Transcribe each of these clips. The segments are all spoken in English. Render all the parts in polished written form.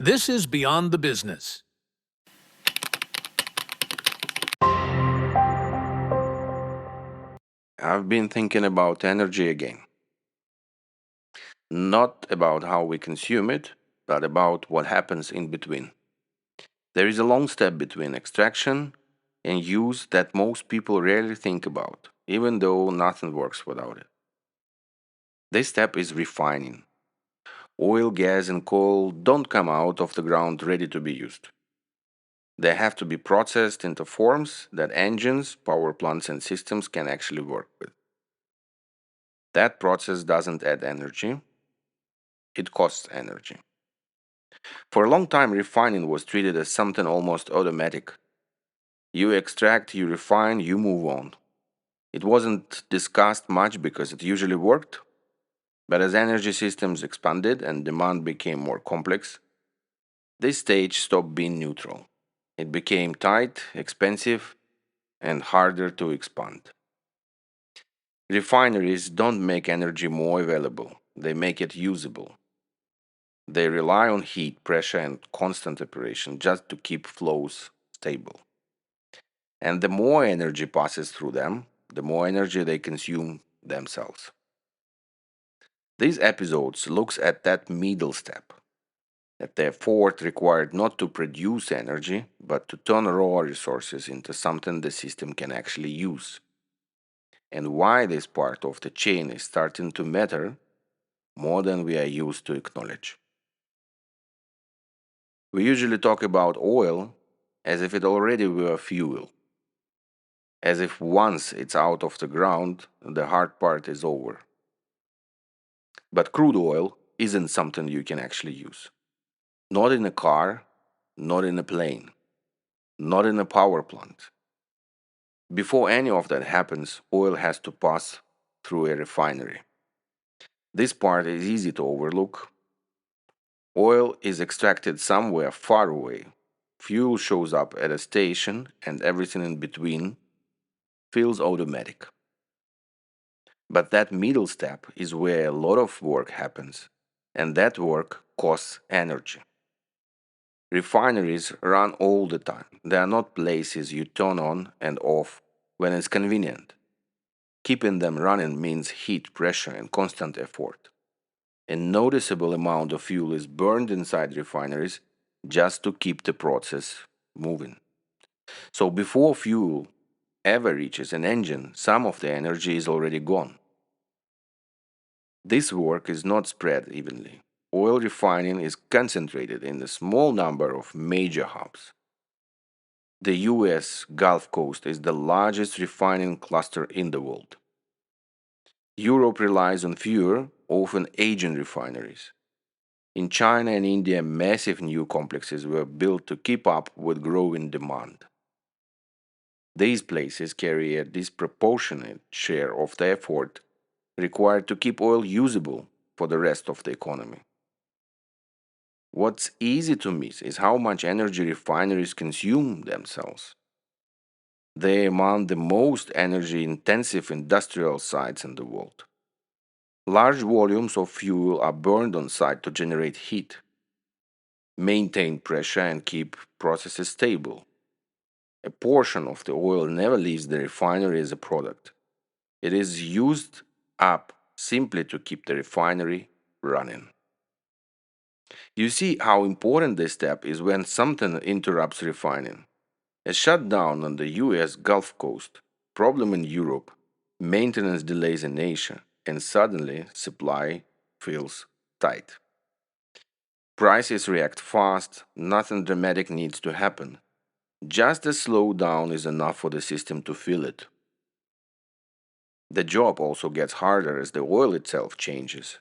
This is Beyond the Business. I've been thinking about energy again. Not about how we consume it, but about what happens in between. There is a long step between extraction and use that most people rarely think about, even though nothing works without it. This step is refining. Oil, gas, and coal don't come out of the ground ready to be used. They have to be processed into forms that engines, power plants, and systems can actually work with. That process doesn't add energy, it costs energy. For a long time, refining was treated as something almost automatic. You extract, you refine, you move on. It wasn't discussed much because it usually worked, but as energy systems expanded and demand became more complex, this stage stopped being neutral. It became tight, expensive, and harder to expand. Refineries don't make energy more available, they make it usable. They rely on heat, pressure, and constant operation just to keep flows stable. And the more energy passes through them, the more energy they consume themselves. These episodes looks at that middle step, at the effort required not to produce energy, but to turn raw resources into something the system can actually use, and why this part of the chain is starting to matter more than we are used to acknowledge. We usually talk about oil as if it already were fuel, as if once it's out of the ground, the hard part is over. But crude oil isn't something you can actually use. Not in a car, not in a plane, not in a power plant. Before any of that happens, oil has to pass through a refinery. This part is easy to overlook. Oil is extracted somewhere far away. Fuel shows up at a station, and everything in between feels automatic. But that middle step is where a lot of work happens, and that work costs energy. Refineries run all the time. They are not places you turn on and off when it's convenient. Keeping them running means heat, pressure, and constant effort. A noticeable amount of fuel is burned inside refineries just to keep the process moving. So before fuel ever reaches an engine, some of the energy is already gone. This work is not spread evenly. Oil refining is concentrated in a small number of major hubs. The US Gulf Coast is the largest refining cluster in the world. Europe relies on fewer, often aging refineries. In China and India, massive new complexes were built to keep up with growing demand. These places carry a disproportionate share of the effort required to keep oil usable for the rest of the economy. What's easy to miss is how much energy refineries consume themselves. They are among the most energy intensive industrial sites in the world. Large volumes of fuel are burned on site to generate heat, maintain pressure, and keep processes stable. A portion of the oil never leaves the refinery as a product. It is used up simply to keep the refinery running. You see how important this step is when something interrupts refining. A shutdown on the US Gulf Coast, problem in Europe, maintenance delays in Asia, and suddenly supply feels tight. Prices react fast, nothing dramatic needs to happen. Just a slowdown is enough for the system to feel it. The job also gets harder as the oil itself changes.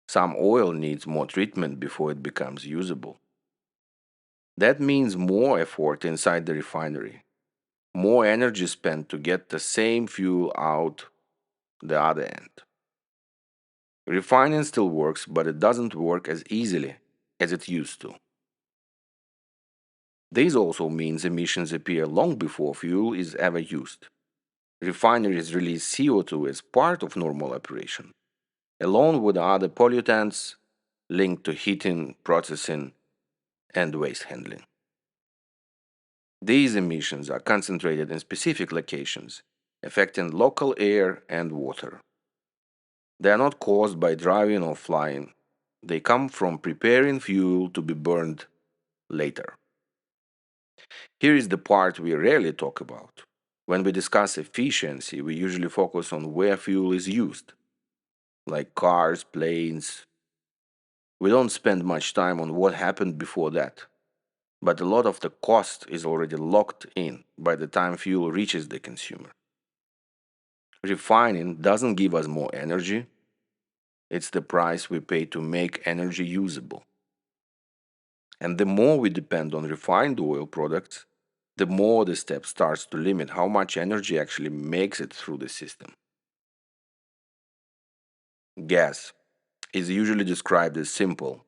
Some oil needs more treatment before it becomes usable. That means more effort inside the refinery, more energy spent to get the same fuel out the other end. Refining still works, but it doesn't work as easily as it used to. This also means emissions appear long before fuel is ever used. Refineries release CO2 as part of normal operation, along with other pollutants linked to heating, processing, and waste handling. These emissions are concentrated in specific locations, affecting local air and water. They are not caused by driving or flying. They come from preparing fuel to be burned later. Here is the part we rarely talk about. When we discuss efficiency, we usually focus on where fuel is used, like cars, planes. We don't spend much time on what happened before that. But a lot of the cost is already locked in by the time fuel reaches the consumer. Refining doesn't give us more energy, it's the price we pay to make energy usable. And the more we depend on refined oil products, the more the step starts to limit how much energy actually makes it through the system. Gas is usually described as simple,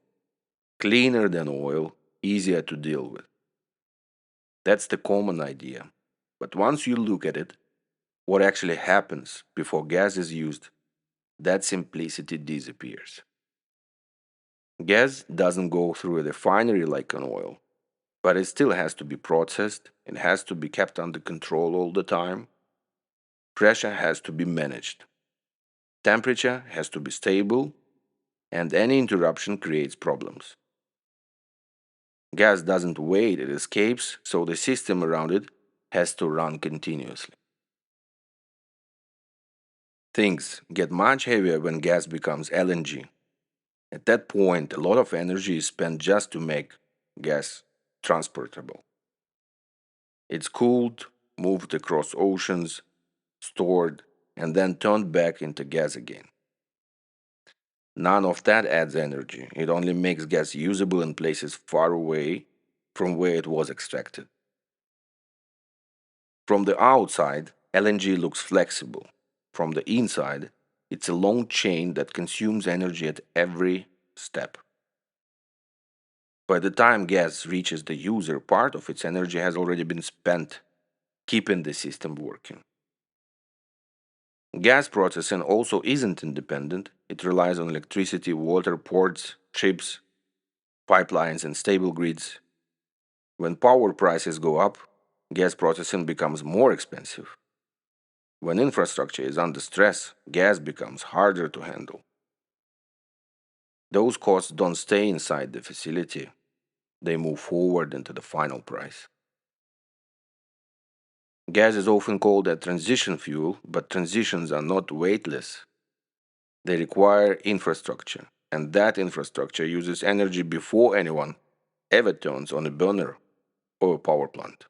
cleaner than oil, easier to deal with. That's the common idea. But once you look at it, what actually happens before gas is used, that simplicity disappears. Gas doesn't go through a refinery like an oil, but it still has to be processed, it has to be kept under control all the time, pressure has to be managed, temperature has to be stable, and any interruption creates problems. Gas doesn't wait, it escapes, so the system around it has to run continuously. Things get much heavier when gas becomes LNG. At that point, a lot of energy is spent just to make gas transportable. It's cooled, moved across oceans, stored, and then turned back into gas again. None of that adds energy. It only makes gas usable in places far away from where it was extracted. From the outside, LNG looks flexible. From the inside, it's a long chain that consumes energy at every step. By the time gas reaches the user, part of its energy has already been spent keeping the system working. Gas processing also isn't independent. It relies on electricity, water, ports, ships, pipelines, and stable grids. When power prices go up, gas processing becomes more expensive. When infrastructure is under stress, gas becomes harder to handle. Those costs don't stay inside the facility, they move forward into the final price. Gas is often called a transition fuel, but transitions are not weightless. They require infrastructure, and that infrastructure uses energy before anyone ever turns on a burner or a power plant.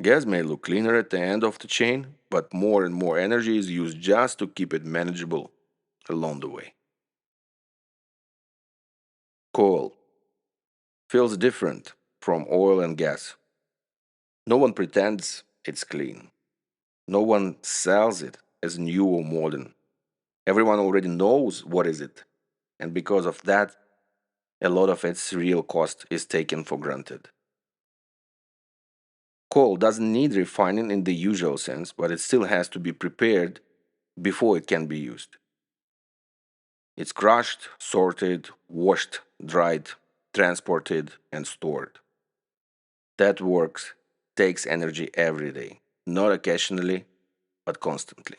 Gas may look cleaner at the end of the chain, but more and more energy is used just to keep it manageable along the way. Coal feels different from oil and gas. No one pretends it's clean. No one sells it as new or modern. Everyone already knows what is it, and because of that, a lot of its real cost is taken for granted. Coal doesn't need refining in the usual sense, but it still has to be prepared before it can be used. It's crushed, sorted, washed, dried, transported, and stored. That works takes energy every day, not occasionally, but constantly.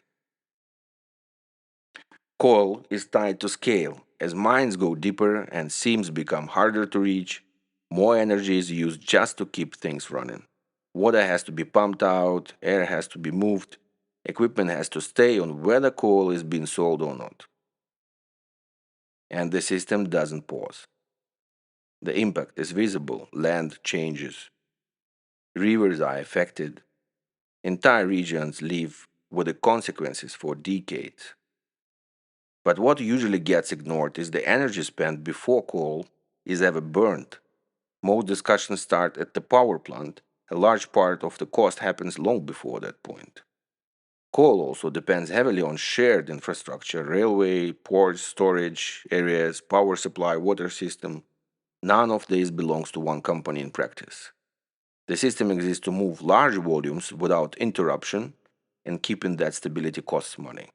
Coal is tied to scale. As mines go deeper and seams become harder to reach, more energy is used just to keep things running. Water has to be pumped out, air has to be moved, equipment has to stay on whether coal is being sold or not. And the system doesn't pause. The impact is visible, land changes, rivers are affected, entire regions live with the consequences for decades. But what usually gets ignored is the energy spent before coal is ever burned. Most discussions start at the power plant. A large part of the cost happens long before that point. Coal also depends heavily on shared infrastructure, railway, ports, storage areas, power supply, water system. None of these belongs to one company in practice. The system exists to move large volumes without interruption, and keeping that stability costs money.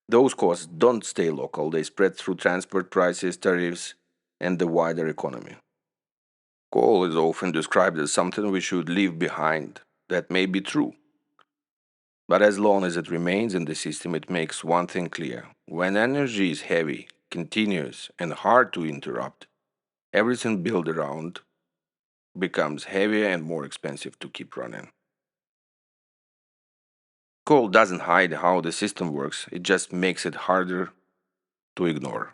Those costs don't stay local, they spread through transport prices, tariffs, and the wider economy. Coal is often described as something we should leave behind. That may be true. But as long as it remains in the system, it makes one thing clear. When energy is heavy, continuous, and hard to interrupt, everything built around becomes heavier and more expensive to keep running. Coal doesn't hide how the system works, it just makes it harder to ignore.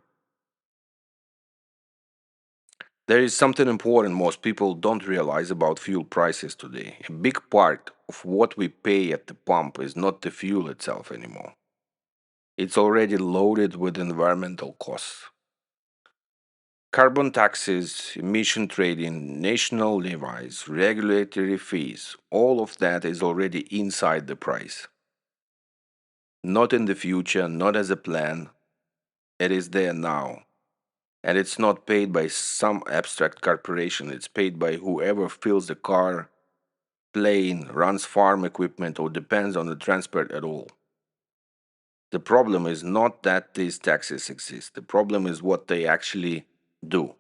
There is something important most people don't realize about fuel prices today. A big part of what we pay at the pump is not the fuel itself anymore. It's already loaded with environmental costs. Carbon taxes, emission trading, national levies, regulatory fees, all of that is already inside the price. Not in the future, not as a plan, it is there now. And it's not paid by some abstract corporation, it's paid by whoever fills the car, plane, runs farm equipment, or depends on the transport at all. The problem is not that these taxes exist, the problem is what they actually do.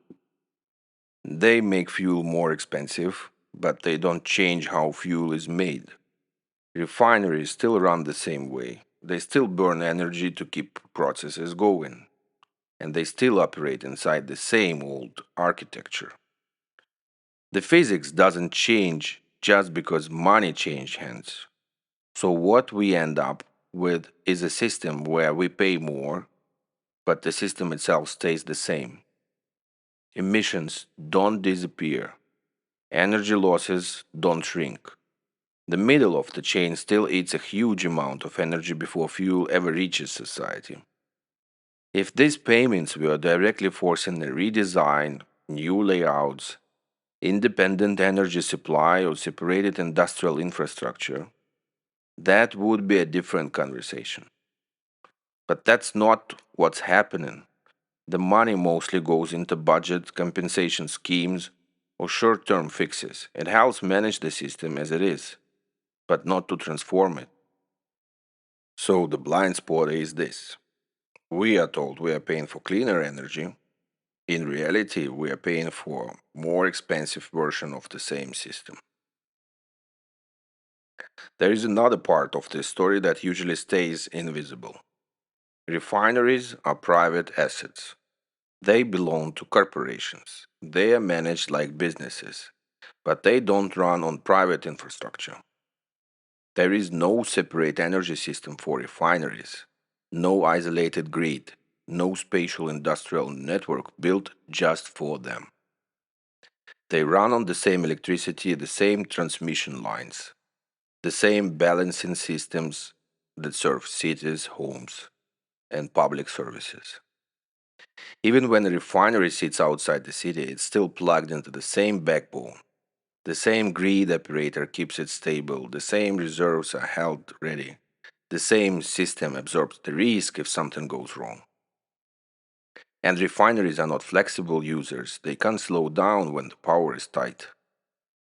They make fuel more expensive, but they don't change how fuel is made. Refineries still run the same way. They still burn energy to keep processes going, and they still operate inside the same old architecture. The physics doesn't change just because money changed hands. So what we end up with is a system where we pay more, but the system itself stays the same. Emissions don't disappear. Energy losses don't shrink. The middle of the chain still eats a huge amount of energy before fuel ever reaches society. If these payments were directly forcing a redesign, new layouts, independent energy supply, or separated industrial infrastructure, that would be a different conversation. But that's not what's happening. The money mostly goes into budget compensation schemes or short term fixes. It helps manage the system as it is, but not to transform it. So the blind spot is this. We are told we are paying for cleaner energy. In reality, we are paying for more expensive version of the same system. There is another part of this story that usually stays invisible. Refineries are private assets. They belong to corporations. They are managed like businesses, but they don't run on private infrastructure. There is no separate energy system for refineries, no isolated grid, no spatial industrial network built just for them. They run on the same electricity, the same transmission lines, the same balancing systems that serve cities, homes, and public services. Even when a refinery sits outside the city, it's still plugged into the same backbone. The same grid operator keeps it stable, the same reserves are held ready, the same system absorbs the risk if something goes wrong. And refineries are not flexible users, they can't slow down when the power is tight.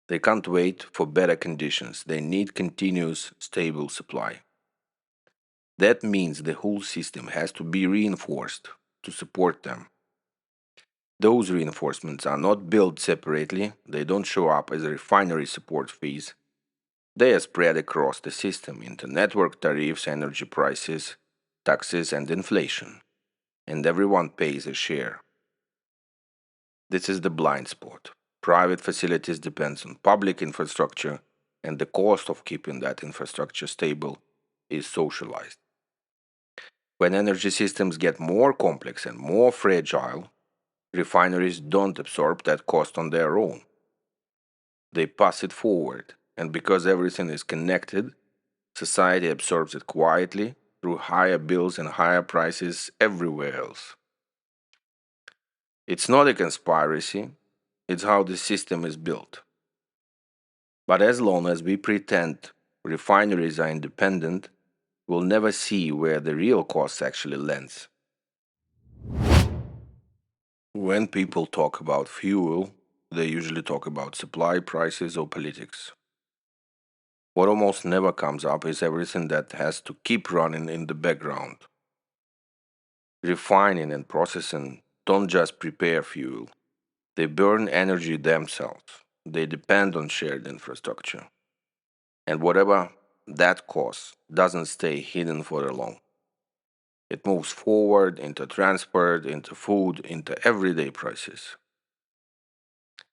They can't wait for better conditions, they need continuous, stable supply. That means the whole system has to be reinforced to support them. Those reinforcements are not billed separately, they don't show up as refinery support fees. They are spread across the system into network tariffs, energy prices, taxes, and inflation, and everyone pays a share. This is the blind spot. Private facilities depend on public infrastructure, and the cost of keeping that infrastructure stable is socialized. When energy systems get more complex and more fragile, refineries don't absorb that cost on their own. They pass it forward, and because everything is connected, society absorbs it quietly through higher bills and higher prices everywhere else. It's not a conspiracy, it's how the system is built. But as long as we pretend refineries are independent, we'll never see where the real cost actually lands. When people talk about fuel, they usually talk about supply prices or politics. What almost never comes up is everything that has to keep running in the background. Refining and processing don't just prepare fuel, They burn energy themselves. They depend on shared infrastructure. And whatever that costs doesn't stay hidden for long. It moves forward into transport, into food, into everyday prices.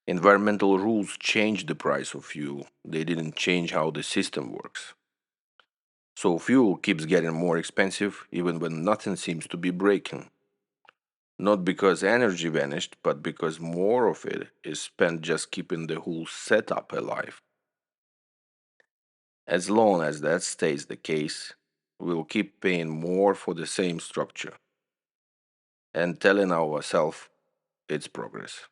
Environmental rules change the price of fuel. They didn't change how the system works. So fuel keeps getting more expensive even when nothing seems to be breaking. Not because energy vanished, but because more of it is spent just keeping the whole setup alive. As long as that stays the case, we'll keep paying more for the same structure and telling ourselves it's progress.